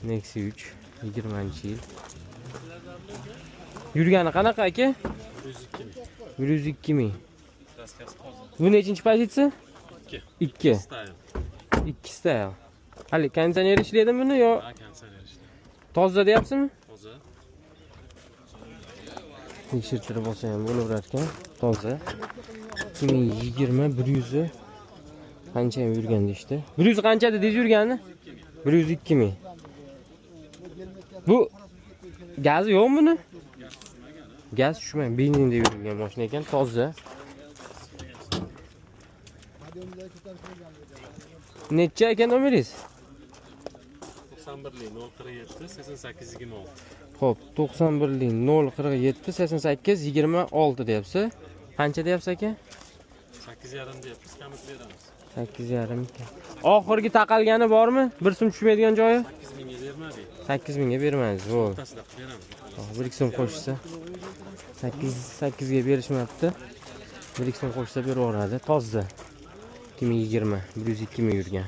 Nexia 3 20-yil. Yurgani qanaqa aka? 102 ming. Bu nechinchi pozitsiya? 2. 2 style. Hali konditsioner ishlaydimi buni yo? Ha, konditsioner ishlaydi. Toza deyapsizmi? Toza. Tekshirtirib olsa ham bo'laverar ekan. Toza. 2020 100 qancha ham yurganda işte. 100 qancha dedingiz yurgani? 102 ming. Bu gazi yo'qmi buni? Gaz tushmaydi. Benzinda yurgan mashina ekan, toza. Necha ekan nomeringiz? 91 047 88 26. Xo'p, 91 047 88 26 deyapsiz. Qancha deyapsiz aka? 8,5 deyapmiz, kamit beramiz. 8,5. Oxirgi taqalgani bormi? Bir so'm tushmaydigan joyi? 8 mingga bermadik. 8 mingga bermaymiz. Bo'ldi. O'rtasida qilib beramiz. 1 so'm qo'shsa 8 ga berishmabdi. 1 so'm qo'shsa beraveradi. Toza. 2020 102 ming yurgan.